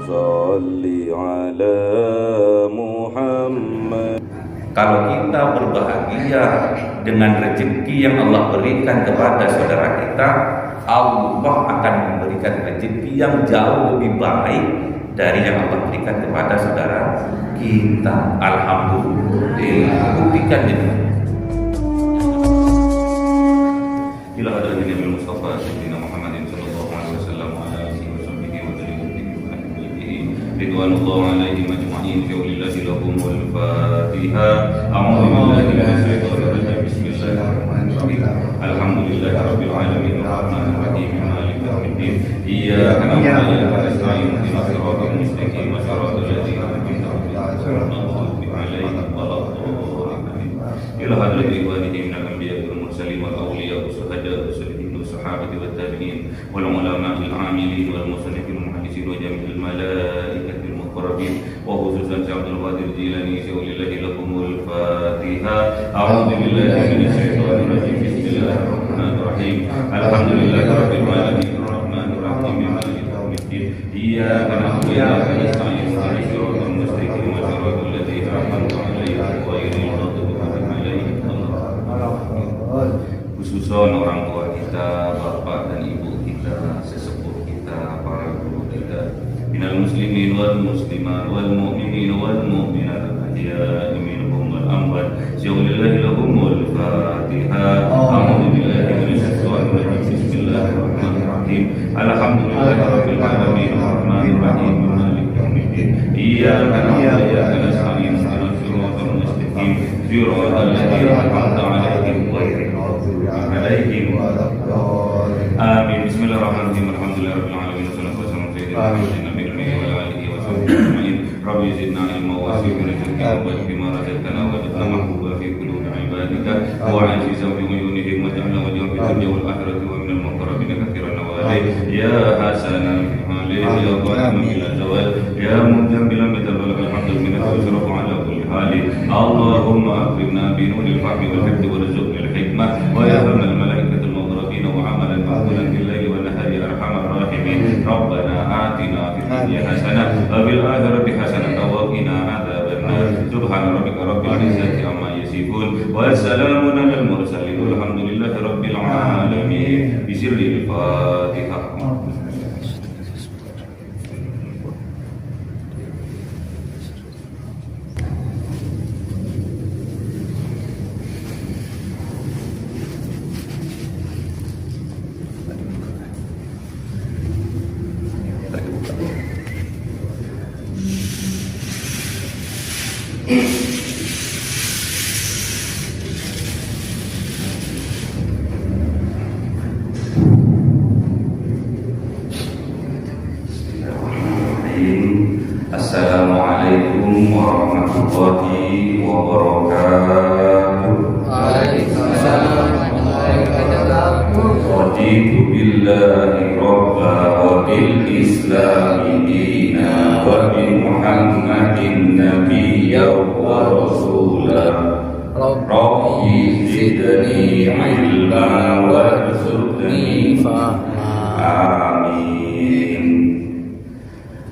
صل على محمد. Kalau kita berbahagia dengan rezeki yang Allah berikan kepada saudara kita, Allah akan memberikan rezeki yang jauh lebih baik dari yang Allah berikan kepada saudara kita. Alhamdulillah. Buktikan itu. Ila hadratin Nabi Mustafa Sayyidina Muhammadin sallallahu alaihi wasallam wa ala alihi wa sahbihi wa sallam ridwanullah alaihim ajma'in fi lillahi lahumul fatihah. A'udzu billahi minasy syaithanir rajim. Bismillahirrahmanirrahim. Alhamdulillahi rabbil alamin arrahmanir rahim maliki yaumiddin. Iyyaka na'budu wa iyyaka nasta'in ihdinas siratal mustaqim siratal ladzina an'amta 'alaihim ghairil maghdubi 'alaihim. Ila hadratin ibadihi minal anbiya'i wal mursalin wal awliya'i was shuhada'i was shalihin was sahabati wat tabi'in wal ulama'il 'amilin wal musannifin wal muhaddisin wa jami'il malaikatil muqarrabin wa khususan Abdul Qadir Jilani syaulillahi lakumul fatihah. A'udzu billahi minasy syaithanir rajim. Bismillahirrahmanirrahim. Alhamdulillahi rabbil alamin arrahmanir rahim maliki yaumiddin. Iyyaka na'budu wa iyyaka nasta'in ihdinas siratal mustaqim siratal ladzina an'amta 'alaihim ghairil maghdubi 'alaihim waladdallin. Khususon orang tua kita, bapak dan ibu kita, sesepuh kita, para guru kita, minal muslimin wal muslimat wal mu'minin wal mu'minat ahya'i minhum wal amwat. Syaulillahi lahumul fatihah. A'udzu billahi minasy syaithanir rajim. Bismillahirrahmanirrahim. Alhamdulillahi rabbil alamin arrahmanir rahim maliki yaumiddin. Iyyaka na'budu wa iyyaka nasta'in ihdinas siratal mustaqim siratal ladzina an'amta 'alaihim ghairil maghdubi 'alaihim waladdallin. Amin. Bismillahirrahmanirrahim. Alhamdulillahirabbil alamin wassalatu wassalamu ala sayyidina Muhammadin wa ala alihi wa sahbihi ajma'in. Rabbi zidna ilma wa zidna rizqa wa bima razaqtana wa ja'alna mahbuba fi qulubi ibadika wa 'azizan fi uyunihim wa ja'alna wajhan fid dunya wal akhirati wa minal muqarrabin kathiran wa ya hasanan fi hali ya qadim ila zawal ya mujambilan bitabal hamdul minna wa syarafu ala kulli hali. Allahumma akrimna bi nuril fahmi wal hifdzi warzuqna al hikmah wa ya rabbal malaikatil muqarrabin wa amalan maqbulan bil laili wan nahari arhamar rahimin. Rabbana atina fid dunya hasanah wa fil akhirati hasanah wa qina adzabannar. Subhana rabbika rabbil izzati amma yasifun wa salamun alal mursalin walhamdulillahi rabbil alamin. Bisirril Fatihah. Assalamualaikum warahmatullahi wabarakatuh. Waalaikumsalam warahmatullahi wabarakatuh. Raditu billahi rabba wa bil islami dina wa bi Muhammadin nabiyya wa rasulah. Rabbi zidni ilma warzuqni fahma. Amin.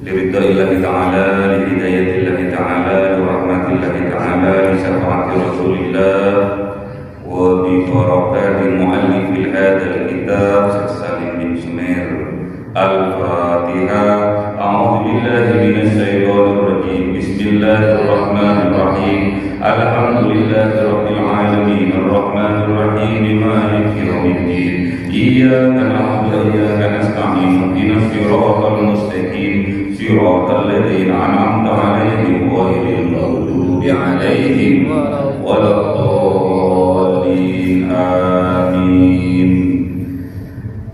Liridaillahi ta'ala, lihidayatillahi ta'ala, lirahmatillahi ta'ala, lisafa'ati rasulillah wa bibarakati mu'allifil hadal kitab Salim bin Sumer. Al-Fatihah. A'udzu billahi minasy syaithanir rajim. Bismillahirrahmanirrahim. Alhamdulillahi rabbil alamin arrahmanir rahim maliki yaumiddin. Iyyaka na'budu wa iyyaka nasta'in ihdinas siratal mustaqim siratal ladzina an'amta 'alaihim ghairil maghdubi 'alaihim waladdallin. Amin.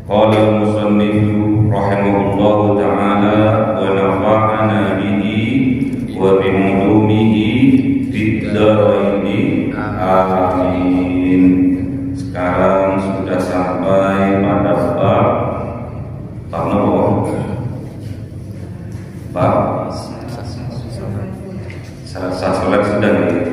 Qala al-musannif rahimahullahu ta'ala wa nafa'ana bihi wa bi ulumihi fid dharain. Amin. Sekarang sudah sampai pada bab nomor bab salat sudah nih.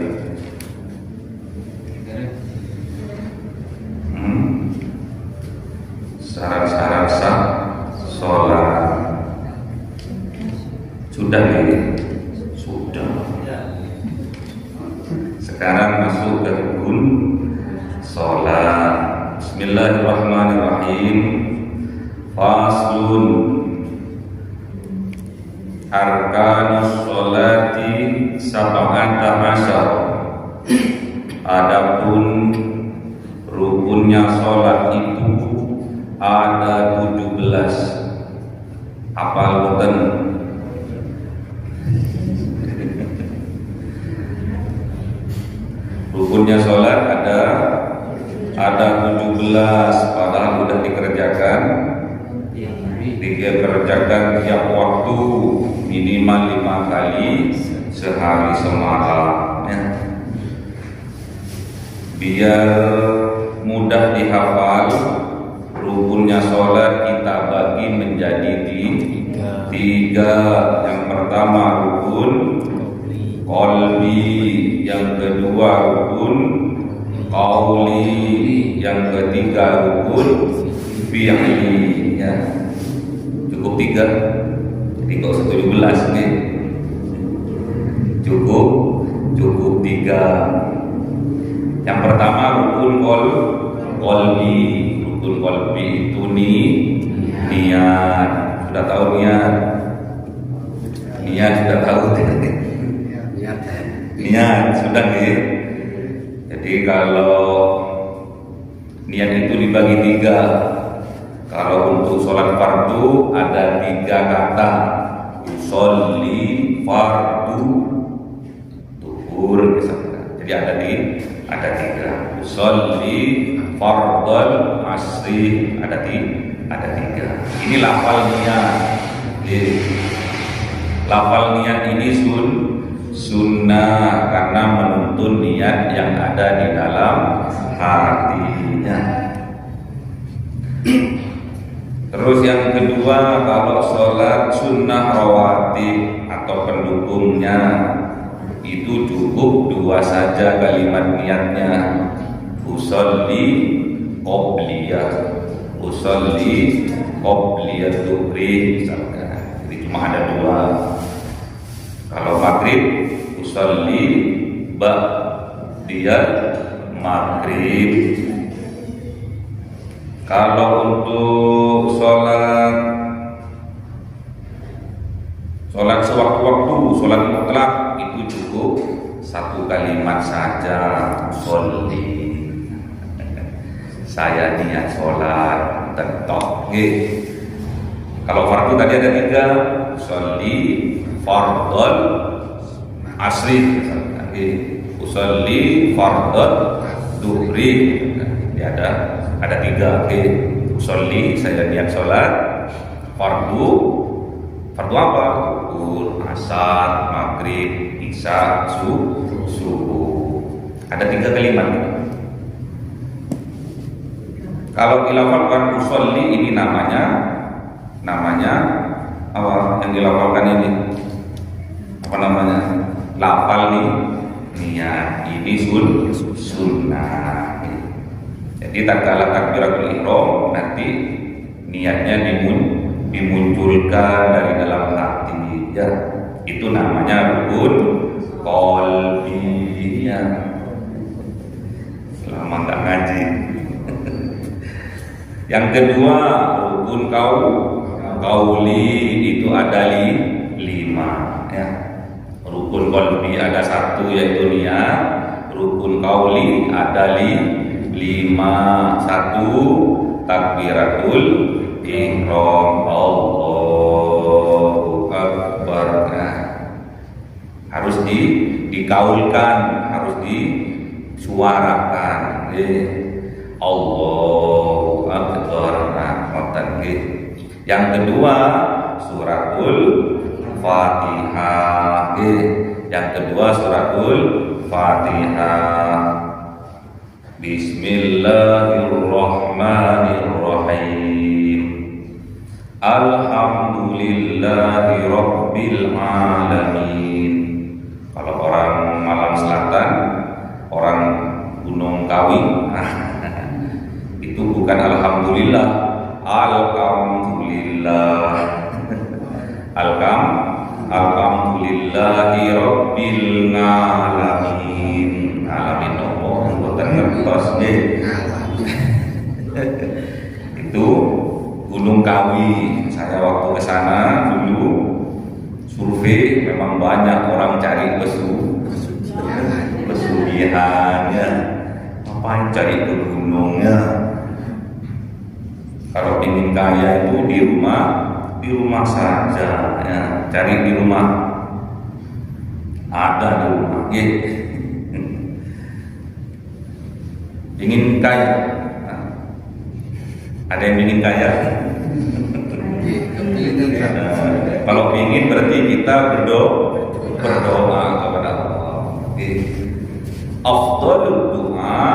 Syarat-syarat sah sholat. Sekarang masuk ke rukun sholat. Bismillahirrahmanirrahim. Faslun arkanus sholati sab'ata asyar. Adapun rukunnya sholat itu ada 17. Apal boten? Rukunnya sholat ada 17, padahal sudah dikerjakan tiap waktu minimal 5 kali sehari semalam ya. Biar mudah dihafal, rukunnya sholat kita bagi menjadi 3. Yang pertama rukun qalbi, yang kedua rukun qauli, yang ketiga rukun fi'li ya. Cukup 3. Jadi kok 17 nih. Cukup 3. Yang pertama rukun qalbi. Rukun qalbi itu niat. Sudah tahu niat? Niat sudah tahu. Niat sudah nih. Jadi kalau niat itu dibagi 3. Kalau untuk sholat fardu ada 3 kata. Usolli fardu tuhur misalnya. Jadi ada 3. Usolli fardal asri ada 3. Ini lafal niat. Lafal niat ini sunnah karena menuntun niat yang ada di dalam hatinya. Terus yang kedua, kalau sholat sunnah rawatib atau pendukungnya itu cukup 2 saja kalimat niatnya. Usolli qobliyah, usolli qobliyah dhuhri misalnya. Jadi cuma ada 2. Kalau maghrib usolli ba'diyah maghrib. Kalau untuk sholat sewaktu-waktu, sholat mutlak itu cukup 1 kalimat saja. Sholli, saya niat sholat tentok. Kalau fardu tadi ada 3. Sholli fardhon asri, usolli fardhon dhuhri. Ada 3. Usolli saya niat sholat. Fardu apa? Zuhur, asar, maghrib, isya, subuh. Ada 3 kalimat. Kalau dilafalkan usolli ini namanya apa yang dilafalkan ini? Apa namanya? Lafal nih niat. Ini sunnah. Jadi tatkala takbiratul ihram nanti niatnya dimunculkan dari dalam hati ya. Itu namanya rukun qalbi ya. Selama enggak ngaji. Yang kedua rukun qauli itu ada 5 ya. Rukun qalbi ada 1 yaitu niat. Rukun qauli ada 5. 1 takbiratul ihram, Allahu Akbar. Nah, harus dikaulkan, harus disuarakan. Allahu Akbar. Nah, yang kedua suratul Fatihah. Yang kedua suratul Fatihah. Bismillahirrahmanirrahim. Alhamdulillahi rabbil alamin. Kalau orang Malang Selatan, orang Gunung Kawi, itu bukan alhamdulillah, alhamdulillah. Alhamdulillahi rabbil alamin. Maros nggih. Itu Gunung Kawi. Saya waktu ke sana dulu survei, memang banyak orang cari pesugihan ya. Ngapain cari ke gunungnya? Kalau ingin kaya itu di rumah saja ya. Cari di rumah, ada di rumah ya. Ingin kaya, ada yang ingin kaya? Kalau ingin berarti kita berdoa kepada Allah. Afdhalud doa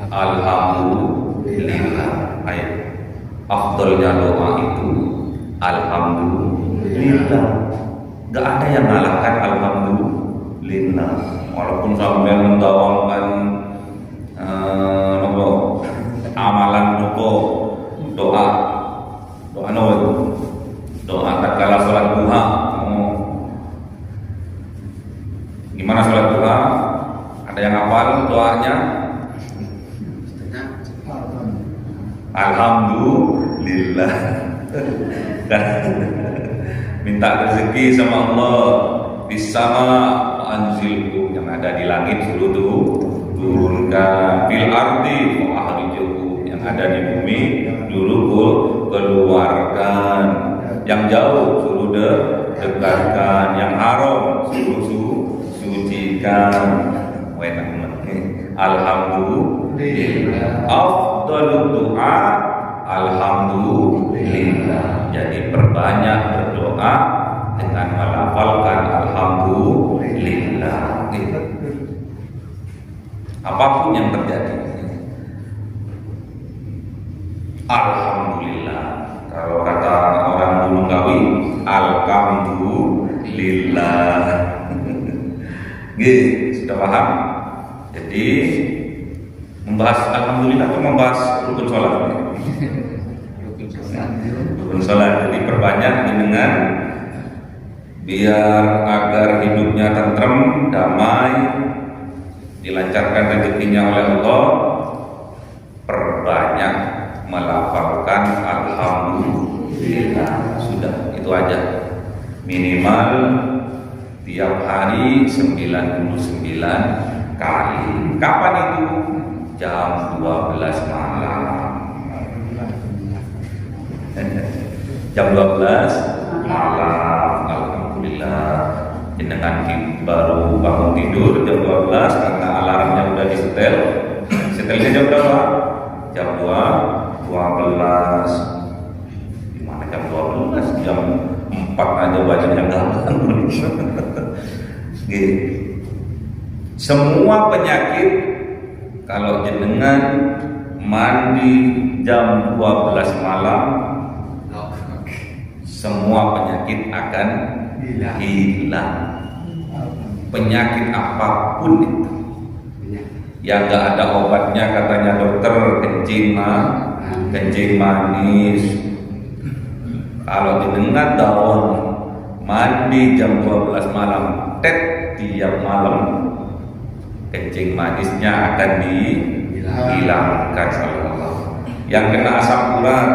alhamdulillah. Ayo. Afdalnya doa itu alhamdulillah. Gak ada yang ngalahkan alhamdulillah. Walaupun sampai mendawangkan amalan doa tatkala sholat duha. Gimana sholat duha? Ada yang hafal doanya? Alhamdulillah. Minta rezeki sama Allah. Bisama anzilku, yang ada di langit suruh turunkan. Fil ardi ahrijuhu, yang ada di bumi suruh keluarkan. Yang jauh suruh dekatkan. Yang haram suruh sucikan. Alhamdulillah. Afdhalud doa alhamdulillah. Jadi perbanyak berdoa dengan melafalkan alhamdulillah. Apapun yang terjadi, alhamdulillah. Kalau kata orang Gunung Kawi, alhamdulillah. Sudah paham? Jadi membahas alhamdulillah atau membahas rukun sholat? Rukun sholat. Jadi perbanyak dengan biar agar hidupnya tentrem, damai, dilancarkan rezekinya oleh Allah. Perbanyak melafalkan alhamdulillah. Sudah, itu aja. Minimal tiap hari 99 kali. Kapan itu? Jam 12 malam. Jam 12 malam. Alhamdulillah. Jenengan baru bangun tidur jam 12 karena alarmnya udah disetel. Setelnya jam berapa? Jam 12. Gimana jam 12? Jam 4 aja banyak yang gampang. Semua penyakit kalau jenengan mandi jam 12 malam, semua penyakit akan hilang. Penyakit apapun itu yang gak ada obatnya, katanya dokter, kencing manis. Kalau jenengan dawon mandi jam 12 malam, tiap malam kencing manisnya akan dihilangkan oleh Allah. Yang kena asam urat,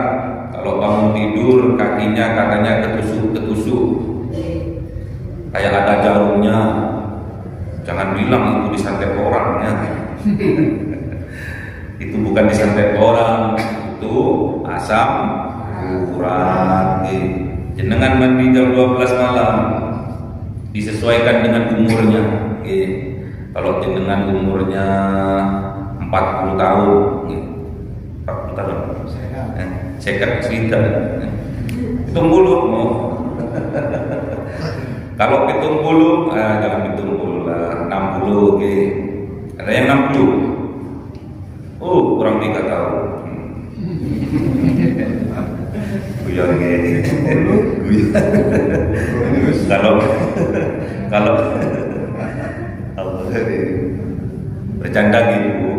kalau bangun tidur kakinya katanya ketusuk, kayak ada jarumnya, jangan bilang itu disantet orang ya. Itu bukan disantet orang, itu asam urat. Jenengan mandi jam 12 malam, disesuaikan dengan umurnya. Kalau jenengan umurnya 40 tahun, 40 tahun, sekat cerita, hitung bulu mau. Kalau hitung bulu, jangan hitung bulu lah, 60, ada yang 60, kurang 3 tahun. Guyon gini. Kalau bercanda gitu.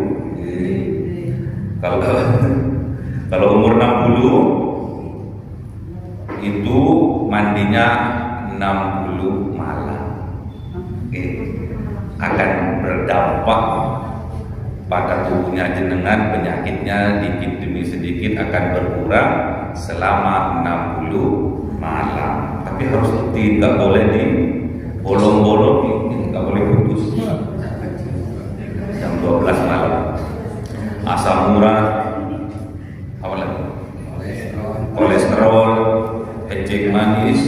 Kalau umur 60 itu mandinya 60 malam. Akan berdampak pada tubuhnya jenengan penyakitnya dikit demi sedikit akan berkurang selama 60 malam. Tapi harus rutin, nggak boleh di bolong-bolong, nggak boleh putus. Jam 12 malam. Asam urat, apa lagi? Kolesterol, kencing manis,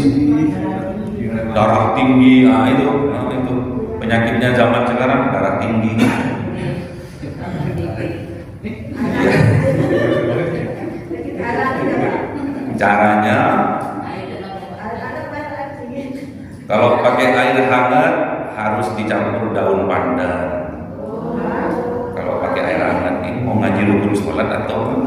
darah tinggi, itu penyakitnya zaman sekarang, darah tinggi. Caranya, kalau pakai air hangat harus dicampur daun pandan. Kalau pakai air hangat ini mau ngaji rukun sholat atau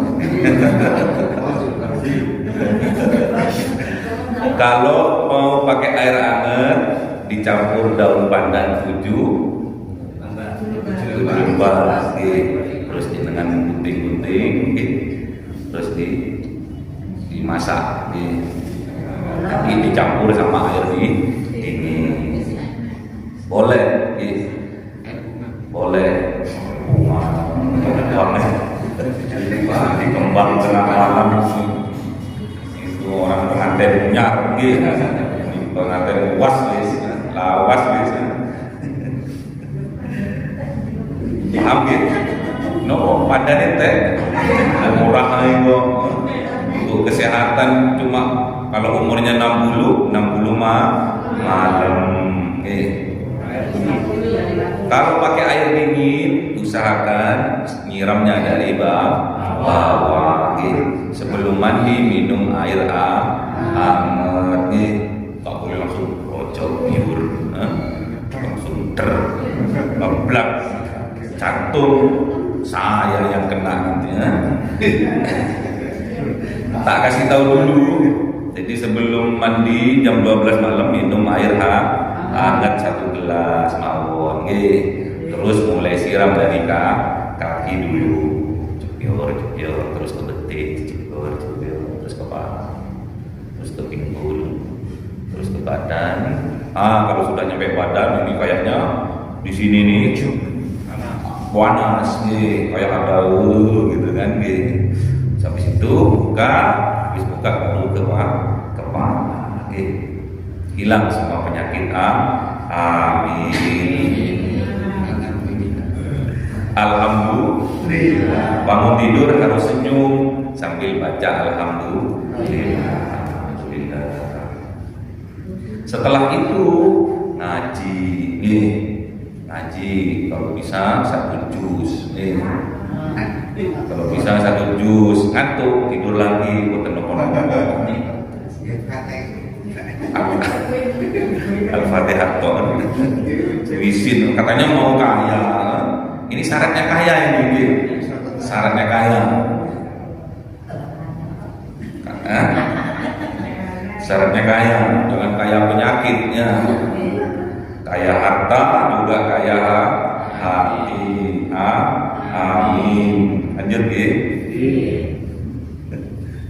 kalau mau pakai air hangat dicampur daun pandan 7 lembar, terus dengan gunting-gunting, terus dimasak, tapi dicampur sama air dingin. Boleh, boleh. Di Kembang tengah malam itu orang pengantin nyar, pengantin was lawas biasa. Paham gitu? No, pandan itu murah itu untuk kesehatan, cuma kalau umurnya 60 malam. Kalau pakai air dingin, usahakan nyiramnya dari bawah. Sebelum mandi minum air hangat. Tak boleh langsung kocok nyur, langsung terbeblak, jantung saya yang kena nanti. Tak kasih tahu dulu. Jadi sebelum mandi jam 12 malam minum air hangat 1 gelas mawon. Terus mulai siram dari kaki dulu, jepir, terus ke betik, jepir, terus ke kepala, terus ke pinggul, terus ke badan. Kalau sudah nyampe badan ini kayaknya di sini nih panas nih, kayak ada gitu kan. Habis itu buka baru ke kepala. Hilang semua penyakit. Amin. Alhamdulillah. Bangun tidur harus senyum sambil baca alhamdulillah. Setelah itu ngaji, kalau bisa 1 juz. Kalau bisa 1 juz, ngantuk tidur lagi, Al-Fatihah ton. Wisin katanya mau kaya. Ini syaratnya kaya ini, syaratnya kaya. Syaratnya kaya, jangan kaya penyakitnya. Kaya harta juga kaya hati. Amin. Lanjut ya.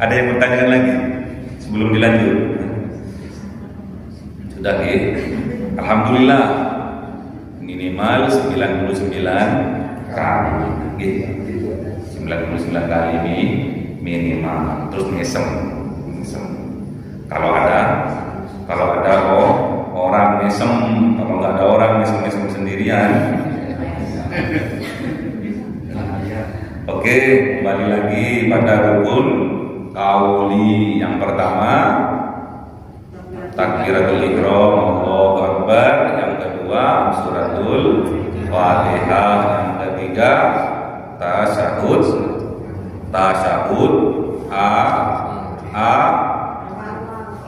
Ada yang bertanya lagi sebelum dilanjut? Sudah ya. Alhamdulillah. Minimal 99 kali. 99 kali ini minimal. Terus ngesem. Kalau ada orang ngesem, kalau nggak ada orang ngesem sendirian. Oke, kembali lagi pada rukun qauli yang pertama, takbiratul ihram, Allahu Akbar. Yang kedua, suratul Fatihah. Yang ketiga, tasyahud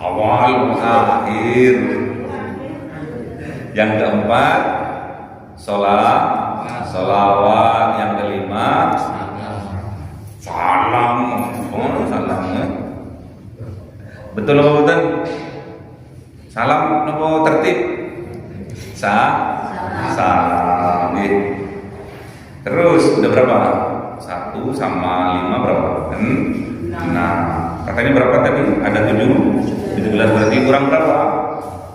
awal akhir. Yang keempat, sholawat. Yang kelima, salam. Betul apa betul? Salam apa tertib? Salam. Terus udah berapa? 1 sama 5 berapa? 6. Katanya berapa tadi? Ada 17 berarti kurang berapa?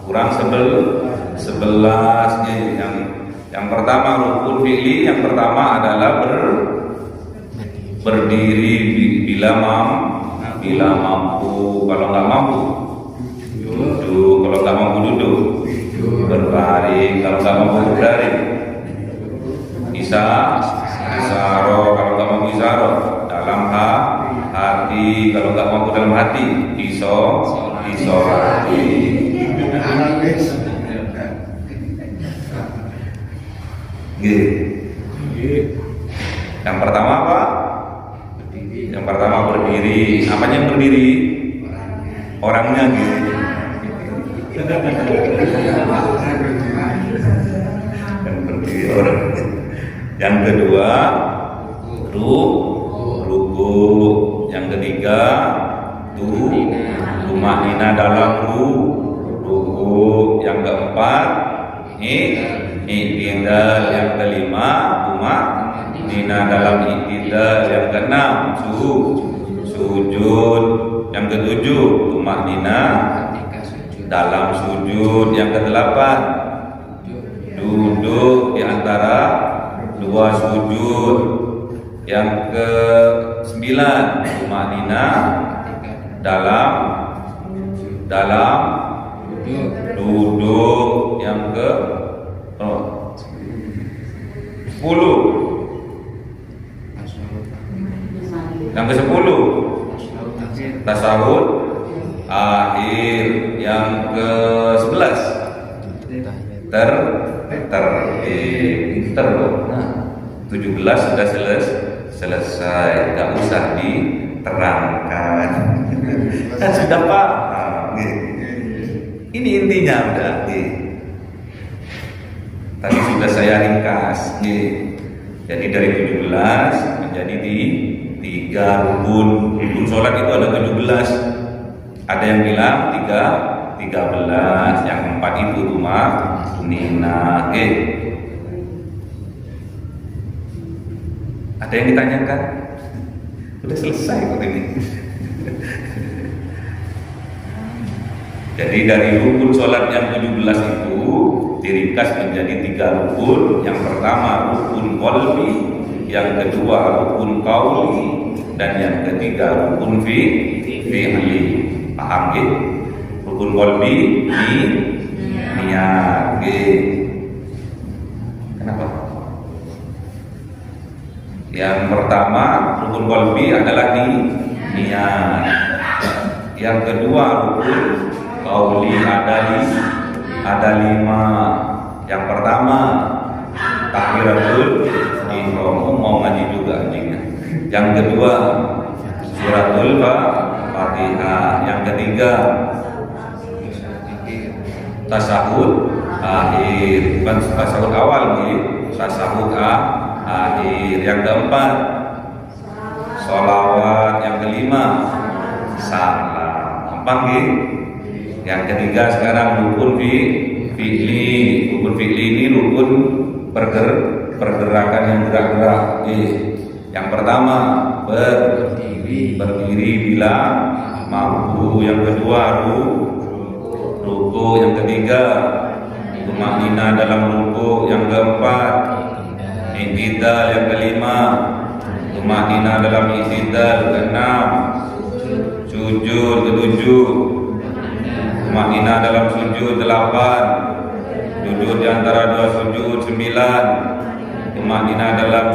Kurang 11 nih. Yang Yang pertama rukun fi'li, yang pertama adalah berdiri bila mampu. Kalau nggak mampu duduk, kalau nggak mampu duduk berbaring, kalau nggak mampu berbaring isaro, kalau nggak mampu isaro dalam hati, kalau nggak mampu dalam hati isolati. Yang pertama apa? Yang pertama berdiri. Apanya yang berdiri? Orangnya gitu. Yang berdiri orang. Yang kedua ruku. Yang ketiga tumanina dalam ruku. Yang keempat i'tidal. Yang kelima tumanina dalam i'tidal. Yang keenam sujud. Yang ketujuh tumanina dalam sujud. Yang kedelapan duduk di antara dua sujud. Yang ke-9 tumanina dalam duduk. Yang ke-10 tasawuf akhir. Yang ke-11 tertib. 17 sudah selesai, nggak usah diterangkan. Kan sudah paham. Ini intinya udah. Tadi sudah saya ringkas. Jadi dari 17 menjadi 3 rukun. Rukun sholat itu ada 17. Ada yang bilang 13. Yang 4 itu tumanina. Ada yang ditanyakan? Udah selesai kok ini. Jadi dari rukun sholat yang 17 itu diringkas menjadi 3 rukun. Yang pertama rukun qalbi, yang kedua rukun qauli, dan yang ketiga rukun fi'li. Paham gitu? Rukun qalbi niat. Kenapa? Yang pertama rukun qalbi adalah niat. Yang kedua rukun qauli ada 5. Yang pertama takbiratul ihram, mau ngaji juga anjingnya. Yang kedua suratul Fatihah. Yang ketiga tasahud akhir, bukan tasahud awal nih, tasahud akhir. Yang keempat sholawat. Yang kelima salam. Gampang gitu. Yang ketiga sekarang rukun fi'li. Rukun fi'li ini rukun pergerakan yang gerak-gerak. Yang pertama berdiri bila mampu. Yang kedua ruku. Yang ketiga tumanina dalam ruku. Yang keempat i'tidal. Yang kelima tumanina dalam i'tidal. Keenam sujud. Ketujuh tumanina dalam sujud. 8 duduk di antara dua sujud. 9 tumanina dalam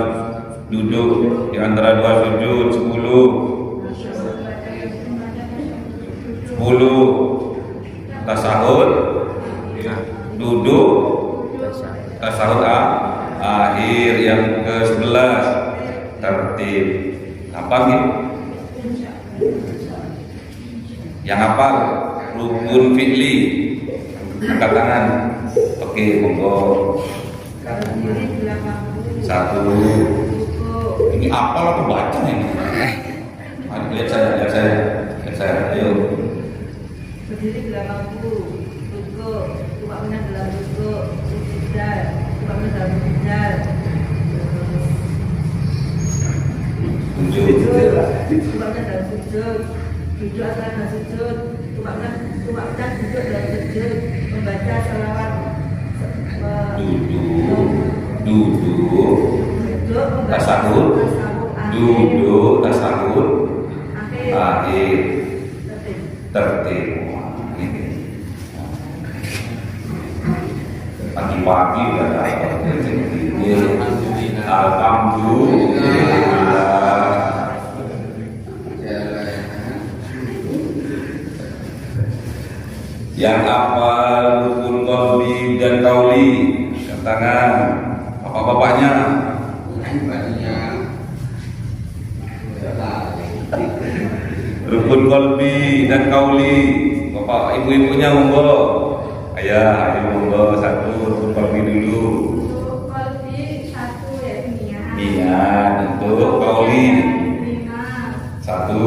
duduk di antara dua sujud. 10 tasahud duduk, tasahud akhir. Yang ke-11 tertib. Apa gitu? Yang hafal rukun fi'li angkat tangan. Oke, monggo. 1. Ini apa aku baca ini? Mari lihat saya. Ayo. Berdiri bila mampu, rukuk, tumakna dalam rukuk, i'tidal, tumakna dalam i'tidal. Sujud, tumakna dalam sujud, duduk antara sujud, tumakna duduk dalam sujud, membaca salawat duduk, tasahud, duduk, tasahud, akhir, tertib. Pagi-pagi udah dapat alhamdulillah. Yang hafal rukun qalbi dan qauli, angkat tangan. Bapak-bapaknya. Rukun qalbi dan qauli. Bapak ibu-ibunya monggo. Ayah, ayo monggo satu rukun qalbi dulu. Untuk qalbi satu yaitu niat. Niat untuk qauli. Satu.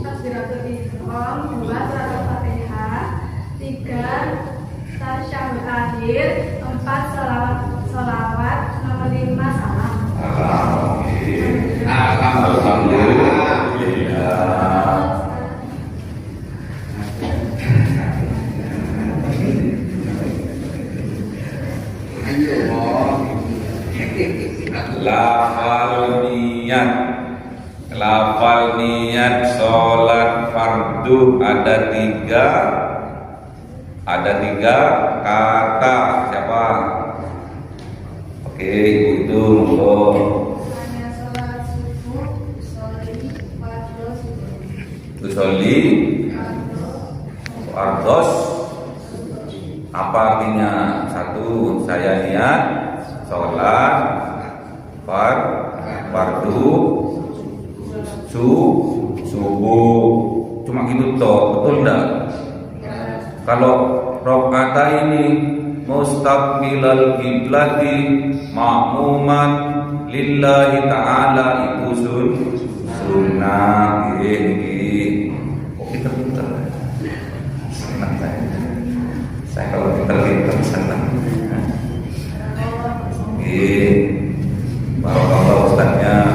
Takbiratul ihram, 2 surat Al-Fatihah, 3 tasyahud akhir, 4 sholawat, nomor 5 salam. Alhamdulillah. Lafal niat sholat fardu ada tiga kata. Siapa? Oke, ibu itu monggo. Hanya sholat subuh, sholli, fardhu subuh. Usolli fardos. Apa artinya? Satu, saya niat sholat fardu subuh. Cuma gitu toh, betul enggak? Kalau rakaat ini mustaqbilal qiblati ma'muman lillahi ta'ala itu sunnah. Ini kok pinter-pinter. Senang saya kalau pinter-pinter senang. Barakallah ustaznya,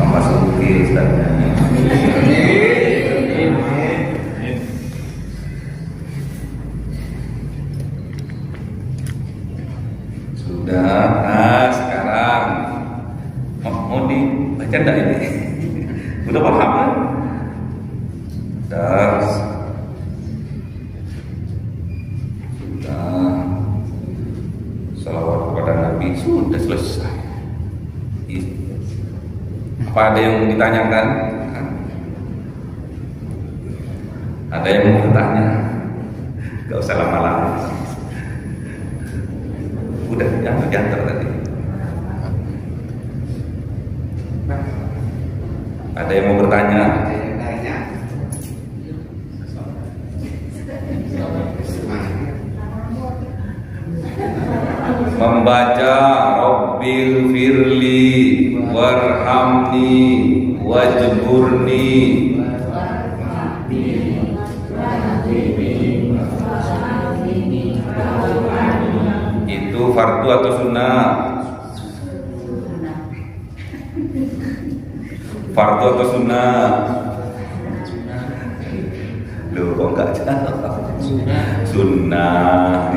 tambah suki ustaznya. Sudah, nah sekarang mau dibaca enggak ini? Udah paham kan? Sudah. Salawat kepada Nabi sudah selesai. Apa ada yang mau ditanyakan? Ada yang mau bertanya? Gak usah lama-lama. Udah diantar tadi. Ada yang mau bertanya? Membaca Rabbil firli warhamni wajburni itu fardu atau sunnah? Fardu atau sunnah? Loh kok enggak jawab? Sunnah.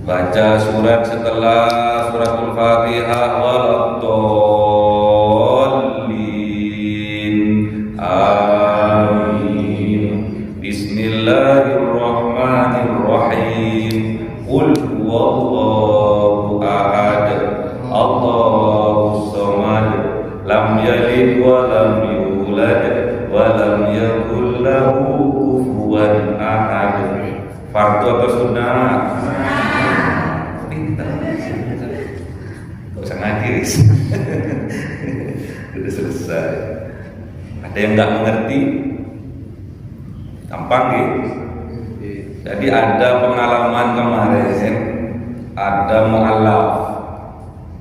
Baca surat setelah suratul Fatihah waladdallin. Amin. Bismillahirrahmanirrahim. Qul huwallahu ahad. Allahus samad. Lam yalid wa lam yulad wa lam yakul lahu kufuwan ahad. Fardu atau sunnah? Gak usah ngaji. Sudah selesai. Ada yang nggak mengerti? Gampang gitu. Jadi ada pengalaman kemarin, ada mu'allaf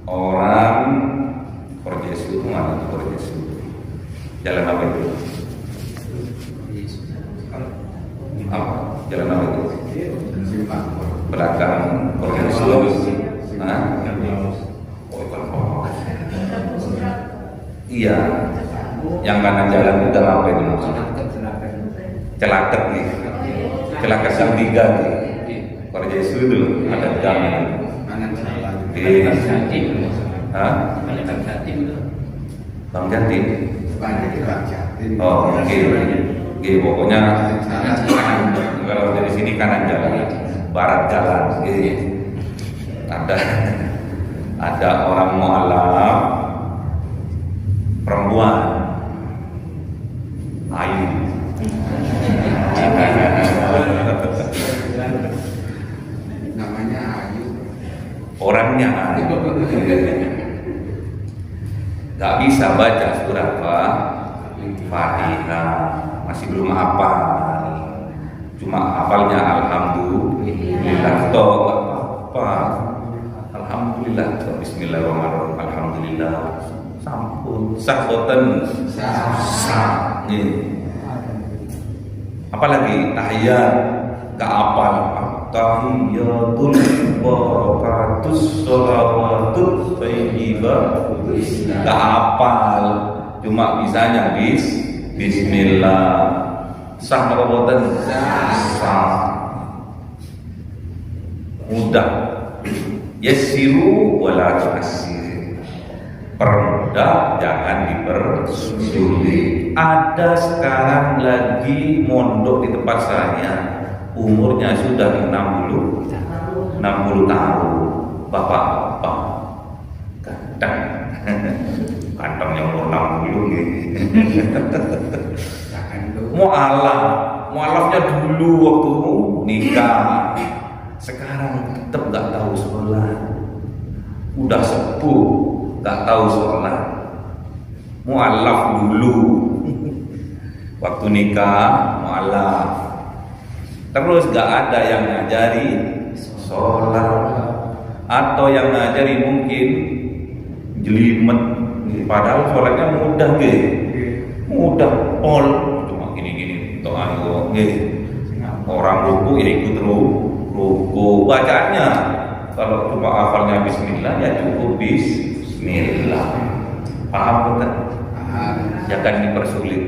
orang Korjesu, mana Korjesu? Jalan apa itu? Apa? Jalan apa itu? Belakang Korjesu. Iya, yang kanan jalan itu apa itu? Celaket nih, Celaket yang 3 nih. Pak Yesus itu ada jamnya. Di Hah? Bang Jatim. Oh, oke. Oke, pokoknya kalau dari sini kanan jalan, barat jalan. Oke. Ada orang mualaf perempuan Ayu. Namanya Ayu. Orangnya nggak bisa baca surat Fatihah, masih belum hafal, cuma hafalnya alhamdulillah, toh apa? Alhamdulillah, toh Bismillahirrahmanirrahim, alhamdulillah, sampun, sakoten, sah, apalagi tahiyat, nggak hafal. Tahiyatul barakatus sholawatut thayyibah gak hafal, cuma bisanya bismillah. Sah apa boten? Sah. Mudah. Yassiru wala tu'assir. Permudah, jangan dipersulit. Ada sekarang lagi mondok di tempat saya, umurnya sudah 60 tahun, bapak-bapak kantongnya umur 60 gitu. Mualafnya dulu waktu nikah, sekarang tetap nggak tahu sholat, udah sepuh nggak tahu sholat. Mualaf dulu waktu nikah, mualaf. Terus gak ada yang ngajari sholat, atau yang ngajari mungkin jelimet, padahal sholatnya mudah gitu, mudah, cuma gini-gini, to'ayo orang ruku ya ikut ruku, bacaannya kalau cuma hafalnya bismillah ya cukup bismillah. Paham betul? Jangan dipersulit.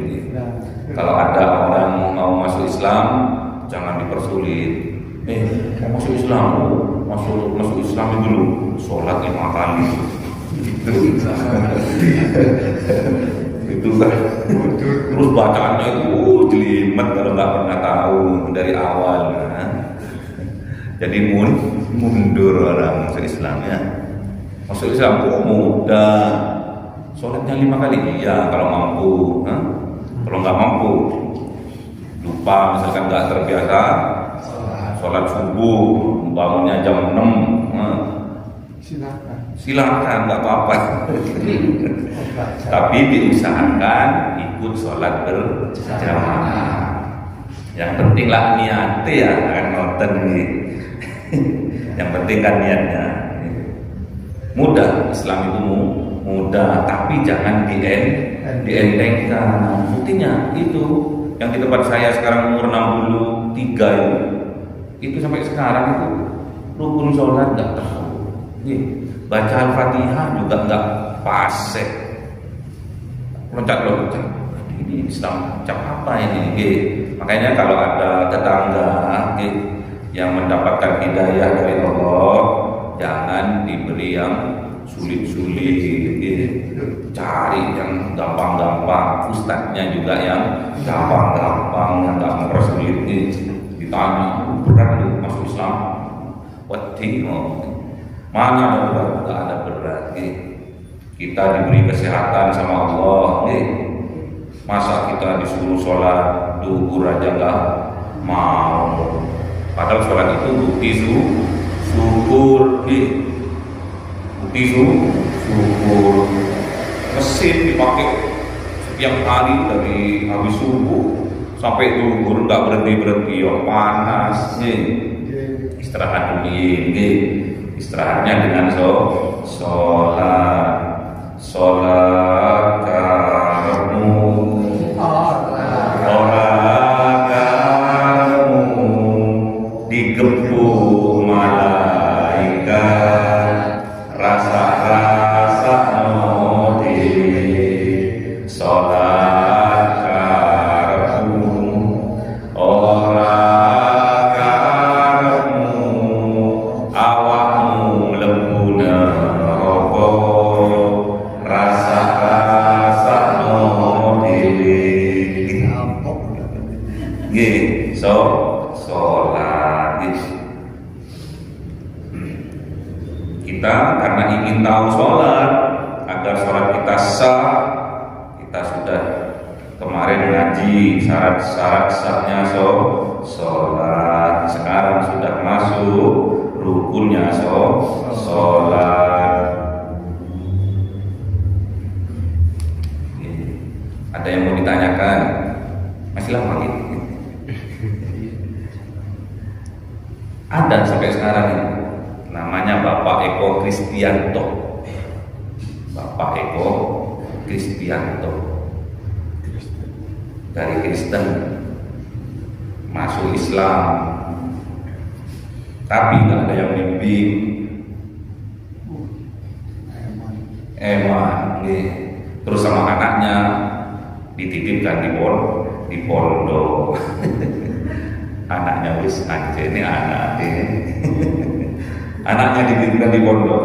Kalau ada orang mau masuk Islam, jangan dipersulit. Mau masuk Islam, masuk Islam itu dulu sholat 5 kali. Itu kan. Terus bacaannya itu jelimet kalau nggak pernah tahu dari awal. Jadi mundur orang masuk Islam ya. Masuk Islam mudah. Sholatnya 5 kali, iya kalau mampu. Kalau nggak mampu, lupa misalkan nggak terbiasa sholat subuh, bangunnya jam 6, silakan nggak apa-apa. Tapi diusahakan ikut sholat berjamaah. Yang penting lah niatnya ya, kan ngoten nih. Yang penting kan niatnya. Mudah, Islam itu mudah, tapi jangan dientengkan. Buktinya itu yang di tempat saya sekarang umur 63 itu sampai sekarang itu rukun sholat nggak tahu, baca Al-Fatihah juga nggak fasih, loncat ini Islam cap apa ini? Makanya kalau ada tetangga yang mendapatkan hidayah dari Allah, jangan diberi yang sulit-sulit, cari yang gampang-gampang. Ustadznya juga yang gampang-gampang, yang nggak mempersulit. Ditanya berat itu masuk Islam, mana ada berat? Nggak ada berat. Kita diberi kesehatan sama Allah, masa kita disuruh sholat duhur aja nggak mau? Padahal sholat itu bukti syukur, bukti syukur. Mesin dipakai setiap hari dari habis subuh sampai duhur nggak berhenti, panas. Istirahat dulu, istirahatnya dengan sholat kamu. Digempur malaikat, rasa nodi, sholat kamu, orang kamu ingin tahu sholat, agar sholat kita sah, kita sudah kemarin ngaji syarat-syarat sahnya sholat. Sekarang sudah masuk rukunnya sholat. Ada yang mau ditanyakan? Masih lama gitu. Ada sampai sekarang ini. Namanya Bapak Eko Kristianto. Bapak Eko Kristianto. Dari Kristen masuk Islam, tapi nggak ada yang bimbing. Emang nih, terus sama anaknya dititipkan di pondok. Anaknya wis anjir ini anak ini. Anaknya dititipkan di pondok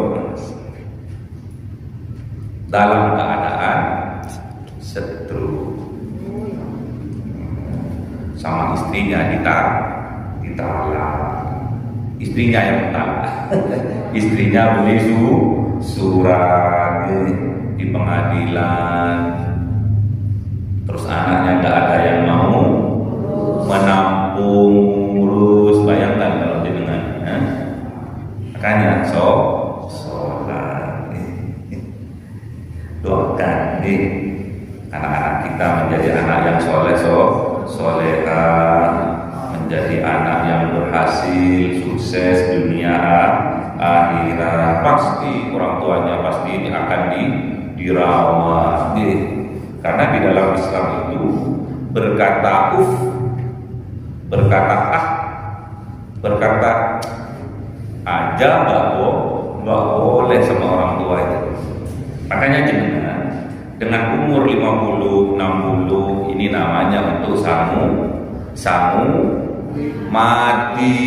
dalam keadaan setruk, sama istrinya ditalak. Istrinya yang talak. Istrinya beli surat di pengadilan. Terus anaknya nggak ada yang mau menampung, ngurus. Bayangkan kalau dengan makanya sholat. Doakan anak-anak kita menjadi anak yang solehah, menjadi anak yang berhasil, sukses dunia akhirat. Pasti orang tuanya pasti akan dirawat. Karena di dalam Islam itu berkata berkata aja nggak boleh sama orang tua itu. Makanya dengan umur 50, 60 ini namanya untuk samu mati.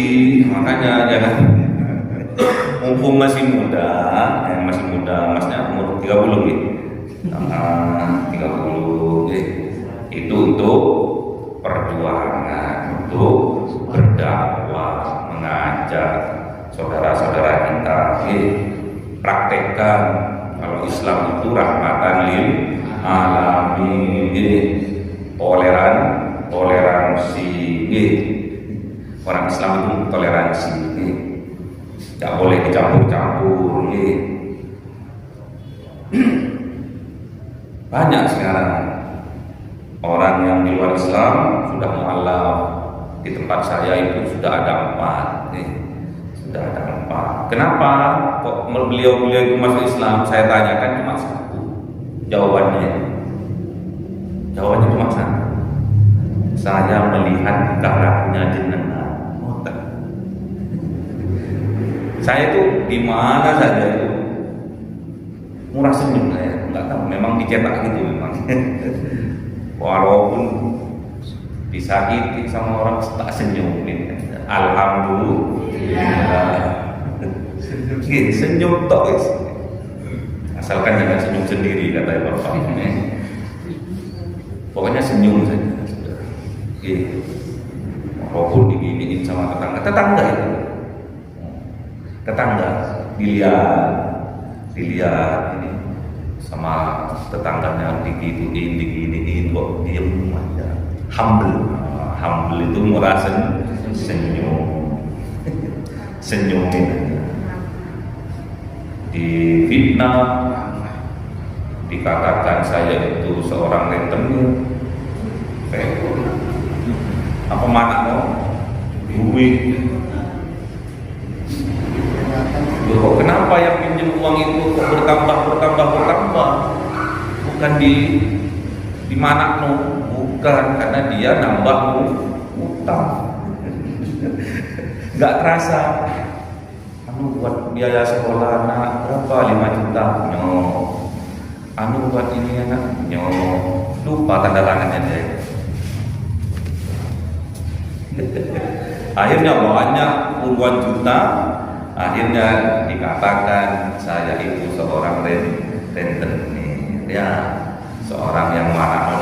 Makanya jangan mumpung masih muda, masnya umur 30 gitu. 30 itu untuk perjuangan, untuk berdakwah, mengajak saudara-saudara kita. Praktekkan kalau Islam itu rahmatan lil alamin, toleransi. Orang Islam itu toleransi, tidak boleh dicampur-campur. Banyak sekarang orang yang di luar Islam sudah mu'alaf. Di tempat saya itu sudah ada 4. Sudah ada 4. Kenapa kok beliau itu masuk Islam? Saya tanyakan cuma satu. Jawabannya cuma satu. Saya melihat karakternya jenengan. Saya itu di mana saja itu murah senyum saya. Nggak tahu, memang dicetak gitu memang. Walaupun disakiti sama orang tak senyum. Alhamdulillah. Senyum tok. Asalkan jangan senyum sendiri, kata Bapak. Pokoknya senyum saja. Walaupun diginiin sama tetangga itu. Tetangga dilihat ini sama tetangganya diginiin kok diem aja. Humble itu murah senyumin aja. Difitnah, dikatakan saya itu seorang rentenir. Apa mana mau duit? Loh, kenapa yang pinjam uang itu kok bertambah? Bukan di mana no? Bukan, karena dia nambah utang. Nggak terasa. Buat biaya sekolah anak berapa? 5 juta. Buat ini anak. Lupa tanda tangannya dia. Akhirnya banyak puluhan juta. Akhirnya dikatakan saya itu seorang rentenir, ya, seorang yang mana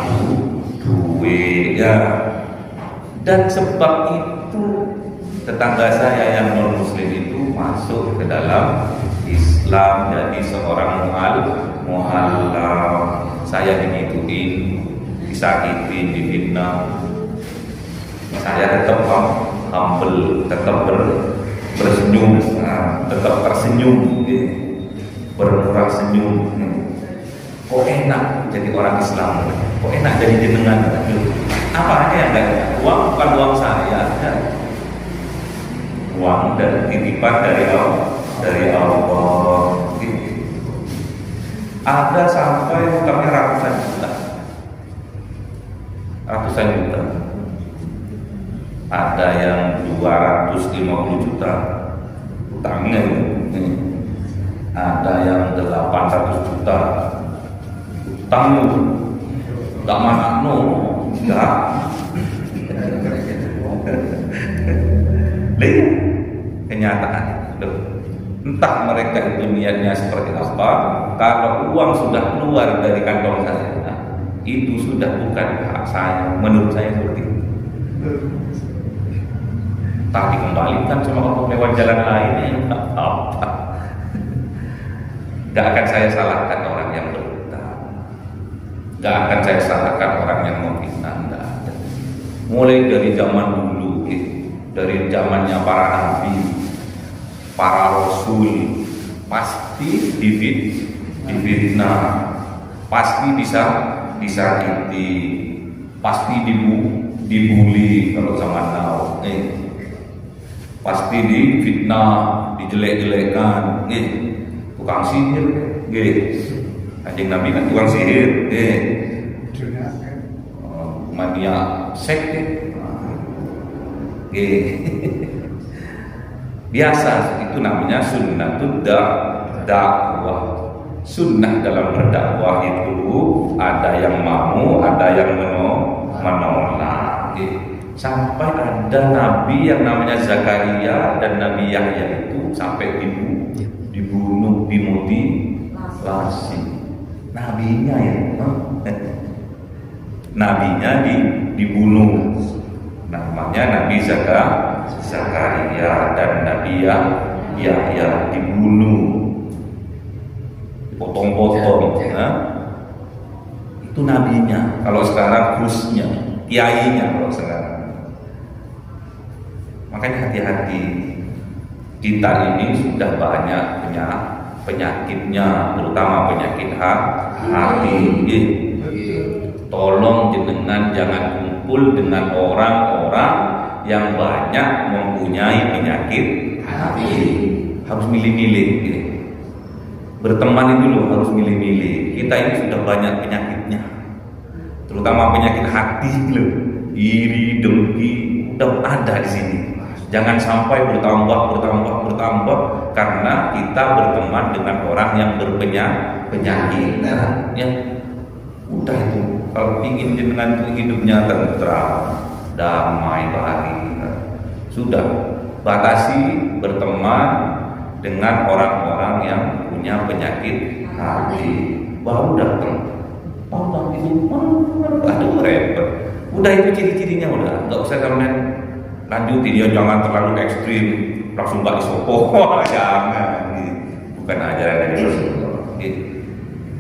duit, ya. Dan sebab itu tetangga saya yang non muslim itu masuk ke dalam Islam. Islam jadi seorang mualaf. Saya digituin, disakitin, difitnah. Saya tetap humble, tetap bersenyum, tetap tersenyum, bermurah senyum. Kok enak jadi orang Islam? Kok enak jadi jenengan? Apa aja yang enggak? Uang bukan uang saya, ya. Uang dan titipan dari Allah. Ada sampai utangnya ratusan juta. Ada yang 250 juta utangnya. Ada yang 800 juta utang. Gak mana enggak. Lihat kenyataan. Entah mereka itu niatnya seperti apa. Kalau uang sudah keluar dari kantong saya, itu sudah bukan hak saya. Menurut saya seperti itu. Tak dikembalikan sama orang lewat jalan lain, enggak apa. Gak akan saya salahkan orang yang berhutang. Gak akan saya salahkan orang yang memfitnah. Enggak ada. Mulai dari zaman dulu, dari zamannya para nabi, para rasul, pasti difitnah, pasti disakiti, pasti dibully kalau zaman now, pasti difitnah, dijelek-jelekan, tukang sihir, Kanjeng Nabi kan tukang sihir, mania seks, biasa. Itu namanya sunnatud dakwah. Sunnah dalam berdakwah itu ada yang mau, ada yang menolak. Sampai ada nabi yang namanya Zakaria dan Nabi Yahya itu sampai dibunuh, dimutilasi. Nabinya ya, nabinya dibunuh. Namanya Nabi Zakaria dan Nabi Yahya dibunuh, potong-potong. Itu nabinya. Kalau sekarang Gusnya, kiainya kalau sekarang. Makanya hati-hati. Kita ini sudah banyak penyakitnya, terutama penyakit hati. Tolong jenengan jangan kumpul dengan orang-orang yang banyak mempunyai penyakit hati. Harus milih-milih. Berteman itu loh harus milih-milih. Kita ini sudah banyak penyakitnya, terutama penyakit hati loh. Iri, dengki, udah ada di sini. Jangan sampai bertambah karena kita berteman dengan orang yang berpenyakit. Ya, udah itu. Kalau ingin jenengan hidupnya tentram, damai, bahagia, sudah batasi berteman dengan orang-orang yang punya penyakit hati. Baru datang itu, aduh repot. Udah itu ciri-cirinya udah, nggak usah kalian lanjutin. Ya jangan terlalu ekstrim, langsung balik sopo, jangan. Bukan ajaran dari Rasulullah.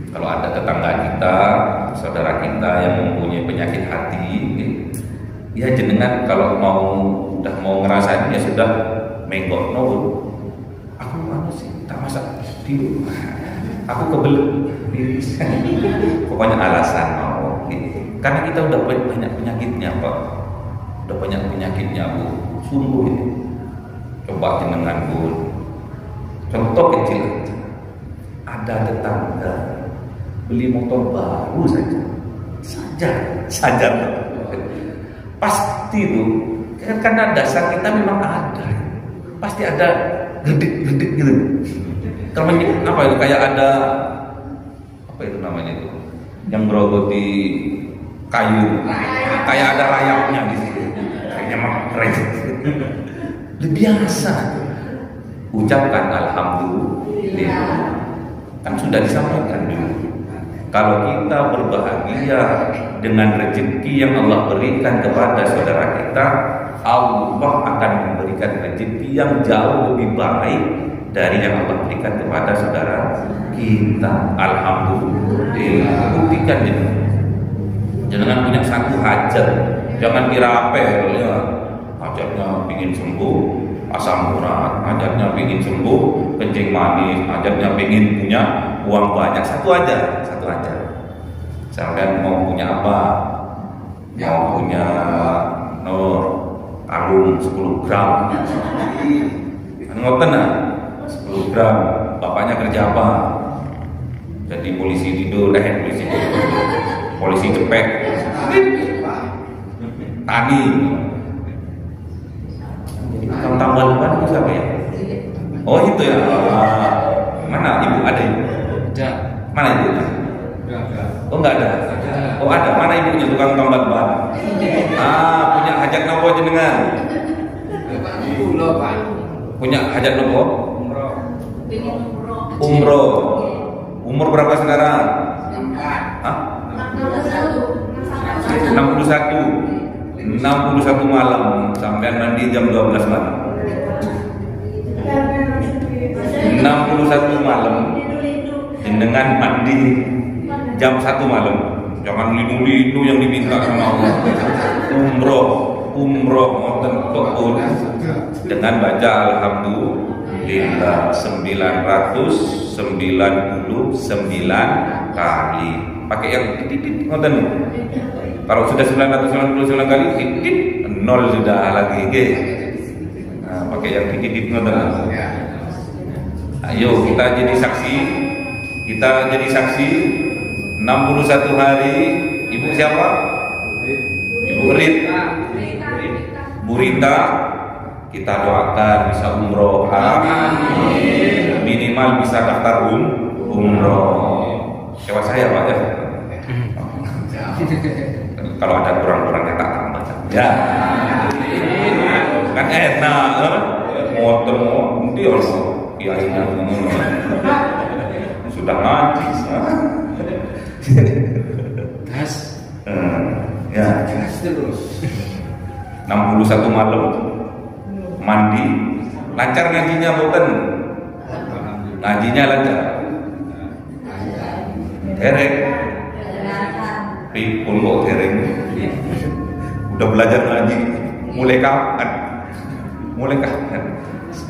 Kalau ada tetangga kita, saudara kita yang mempunyai penyakit hati, ya jenengan kalau udah mau ngerasain ya sudah menggok nol. Aku sih tak masak dulu. Aku kebelet. Pokoknya alasan mau. Karena kita udah banyak penyakitnya, Pak. Udah banyak penyakitnya, Bu. Sungguh ini. Coba jenengan, Bu. Contoh kecil. Ada tetangga beli motor baru saja pasti itu karena dasar kita memang ada, pasti ada gedik gitu. Kalau apa itu kayak ada apa itu namanya itu yang berogoti kayu, kayak ada rayapnya di sini, kayaknya mah keren. Biasa ucapkan alhamdulillah, kan sudah disampaikan dulu. Kalau kita berbahagia dengan rezeki yang Allah berikan kepada saudara kita, Allah akan memberikan rezeki yang jauh lebih baik dari yang Allah berikan kepada saudara kita. Alhamdulillah. Buktikan ya. Jangan punya satu hajat, jangan dirapel ya. Hajatnya ingin sembuh asam urat, hajatnya ingin sembuh kencing manis, hajatnya ingin punya uang banyak. Satu aja. Sampai mau punya apa? Mau punya kalung 10 gram. Ngoten 10 gram. Bapaknya kerja apa? Jadi polisi cepet. Tani. Kalau tambahan itu siapa ya? Oh itu ya. Mana ibu? Ada ibu? Ada. Mana ibunya? Oh enggak ada. Oh ada. Mana ibunya tukang tambal ban? Punya hajat nopo jenengan? Punya hajat nopo? Umroh. Umur berapa sekarang? 61 malam. Sampai mandi jam 12 malam. 61 malam. Dengan mandi jam 1 malam. Jangan linu-linu yang diminta sama Allah. Umroh ngoten betul. Dengan baca alhamdulillah 999 kali. Pakai yang titik ngoten. Kalau sudah 999 kali titik 0 sudah lagi nggih. Nah, pakai yang titik ngoten. Ayo kita jadi saksi. 61 hari. Ibu siapa? Ibu Rita. Bu Rita, kita doakan bisa umroh. Amin. Minimal bisa daftar umroh. Sewa saya Pak ya. Kalau ada kurang-kurangnya tak tambah. Ya. Kan enak. Motor nanti harus kiainya sudah ngaji. Gas. Ya. Gas terus. 61 malam mandi, lancar ngajinya boten? Ngajinya lancar. Derek. Pipun kok derek. Udah belajar ngaji. Mulai kapan?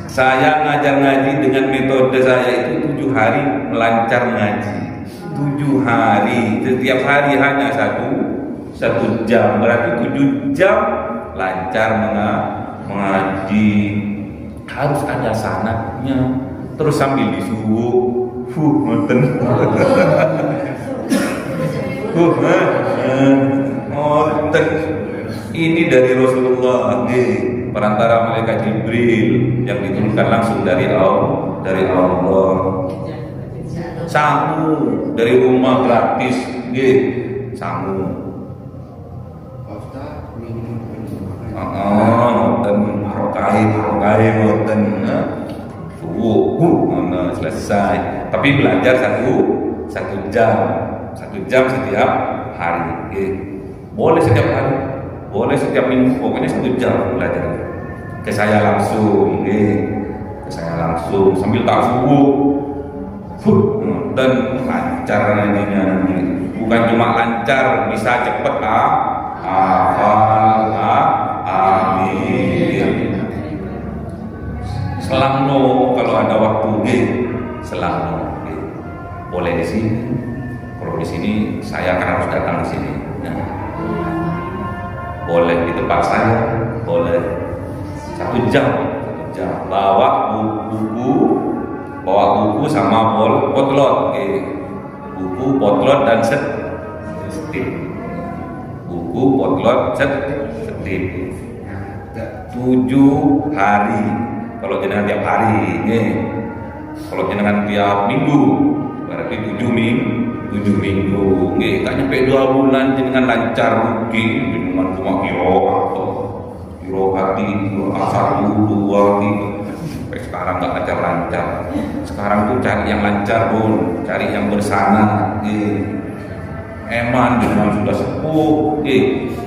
Saya ngajar ngaji dengan metode saya itu 7 hari melancar ngaji. 7 hari, setiap hari hanya satu jam, berarti 7 jam lancar mengaji. Harus ada sanadnya, terus sambil disuwuk ngoten. Ngoten. Ini dari Rasulullah perantara malaikat Jibril yang diturunkan langsung dari Allah. Samu dari rumah gratis samu. Rokai ngoten. Selesai. Tapi belajar satu jam setiap hari. Boleh setiap hari, boleh setiap minggu, pokoknya 1 jam belajar. Ke saya langsung sambil tak dan lancar ngajinya. Bukan cuma lancar, bisa cepet hafal. Amin. Selangno kalau ada waktu selangno. Boleh di sini. Kalau di sini saya akan harus datang di sini. Boleh di tempat saya, boleh 1 jam. Bawa buku sama potlot. Buku, potlot dan setip. Buku, potlot, setip. 7 hari. Kalau jenengan tiap hari, kalau jenengan tiap minggu, berarti 7 minggu. Tak nyampe 2 bulan jenengan lancar rugi. Jenengan cuma kiro hati, asar dulu, sampai sekarang nggak lancar. Sekarang tuh cari yang lancar pun, cari yang bersana. Eman jenengan sudah sepuh.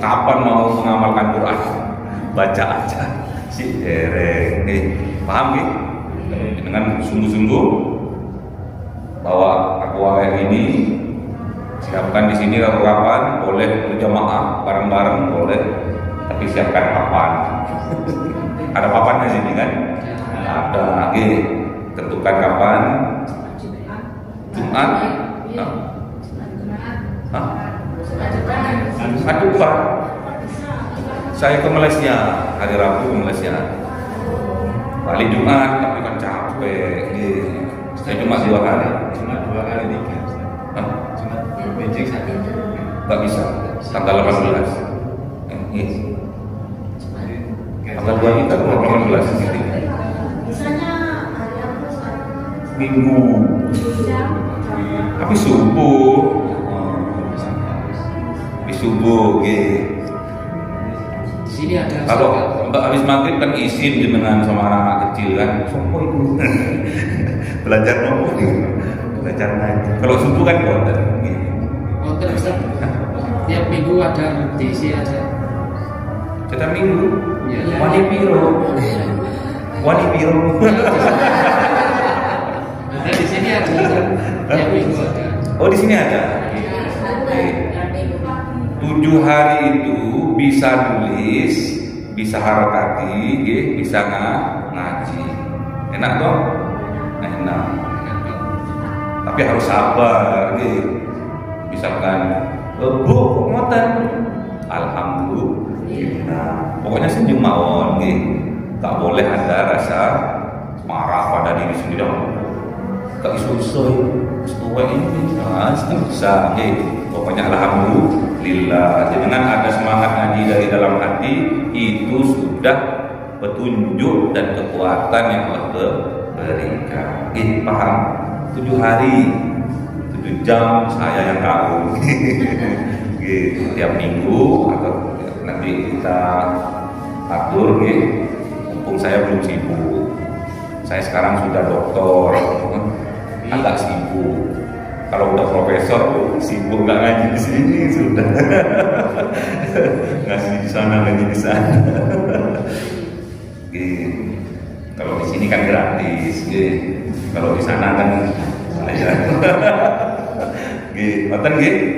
Kapan mau mengamalkan Quran? Baca aja. Si dereng. Paham dengan sungguh-sungguh bawa aqua air ini, siapkan di sini kalau kapan boleh berjamaah bareng-bareng boleh, tapi siapkan papan. Ada papannya sini kan? Ada. Oke, tentukan kapan? Jumat. Jumat depan. Saya ke Malaysia hari Rabu ke Malaysia. Balik Jumat tapi kan capek. Saya cuma 2 hari. Cuma 2 hari nikah. Cuma Beijing satu. Gak bisa. Tanggal 18. Tanggal 2 kita 18 gitu. Misalnya hari apa Ustaz? Minggu. Jam. Tapi subuh. Di subuh, Di sini ada. Kalau habis maghrib kan izin jenengan sama anak kecil kan, sopo itu belajar ngomong, belajar ngaji. Kalau subuh kan konten. Konten Ustaz. Tiap minggu ada diisi aja. Setiap minggu. Ya. Wani piro. Nah, di sini ada Ustaz. Tiap minggu ada. Oh di sini ada. 7 hari itu bisa nulis, bisa harakati, bisa ngaji. Enak dong? Enak. Tapi harus sabar, misalkan Bu, ngoten. Alhamdulillah. Pokoknya senyum mawon, tak boleh ada rasa marah pada diri sendiri. Tak isu-isu, setuai ini, bisa, pokoknya alhamdulillah. Jangan ada semangat ngaji dari dalam hati, itu sudah petunjuk dan kekuatan yang Allah berikan. Paham? 7 hari, 7 jam saya yang tahu. Tiap minggu atau nanti kita atur, mumpung saya belum sibuk. Saya sekarang sudah doktor, agak sibuk. Kalau udah profesor, sibuk nggak ngaji di sini sudah. Ngaji di sana, ngaji di sana. Kalau di sini kan gratis, kalau di sana kan bayar.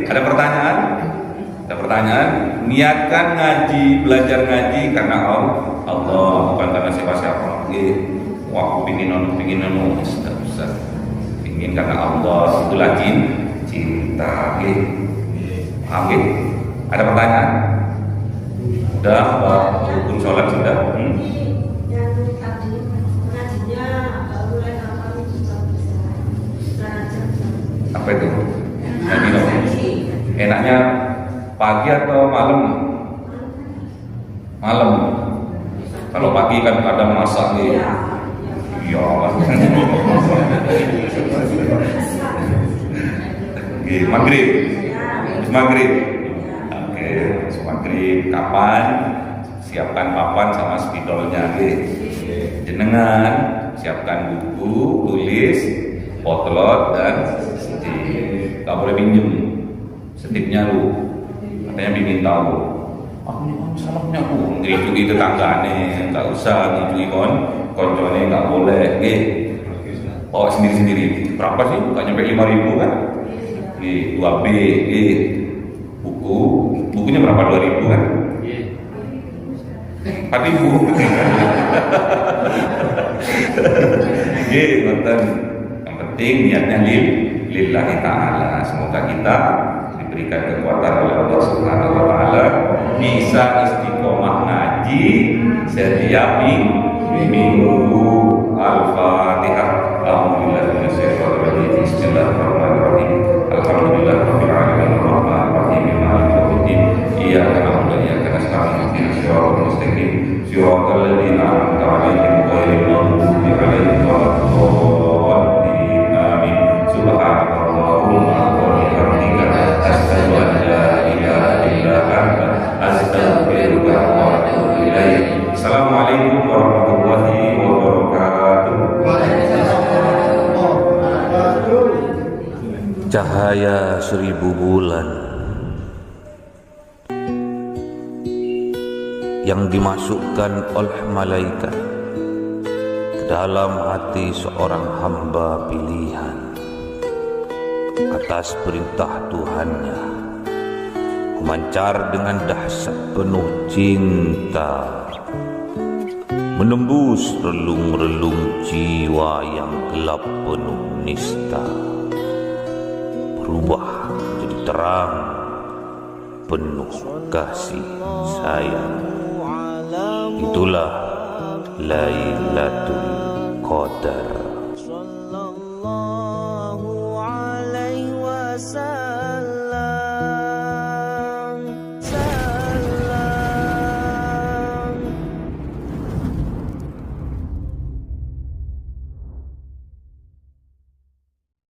Ada pertanyaan? Ada pertanyaan? Niatkan ngaji, belajar ngaji karena Allah, bukan karena siapa-siapa. Wah, pingin Ustaz. Pingin karena Allah, itulah cinta. Paham? Ada pertanyaan? Udah, rukun sholat sudah. Yang tadi ngajinya mulai kapan bisa? Apa itu? Ngaji dong. Enaknya pagi atau malam? Malam. Kalau pagi kan kadang masak nih. Iya. Maghrib. Maghrib. Oke, maghrib kapan? Siapkan papan sama spidolnya. Jenengan siapkan buku, tulis, potlot dan setip. Gak boleh pinjem setipnya lu. Katanya ingin tahu. Aku salahnya aku ngikuti tetanggane, nggak usah ngikuti koncone, nggak boleh. Bawa sendiri-sendiri. Berapa sih? Nggak nyampe 5.000 kan? 2B. Bukunya berapa? 2.000 kan? 4.000. Nonton. Yang penting niatnya lillahi ta'ala. Semoga kita diberikan kekuatan oleh Allah Subhanahu wa taala bisa istiqomah ngaji setiap minggu. Al-Fatihah. Bismillahirrahmanirrahim. Alhamdulillahirabbil alamin arrahmanir rahim maliki yaumiddin. Iyyaka na'budu wa iyyaka nasta'in ihdinas siratal mustaqim siratal ladzina an'amta 'alaihim ghairil maghdubi 'alaihim waladdallin. Amin. Subhanallahumma wa bihamdika asyhadu an la ilaha illa anta astaghfiruka wa atubu ilaik. Assalamualaikum warahmatullahi wabarakatuh. Cahaya 1000 bulan yang dimasukkan oleh malaikat dalam hati seorang hamba pilihan atas perintah Tuhannya, memancar dengan dahsyat penuh cinta, menembus relung-relung jiwa yang gelap penuh nista, berubah menjadi terang penuh kasih sayang. Itulah Lailatul Qadar.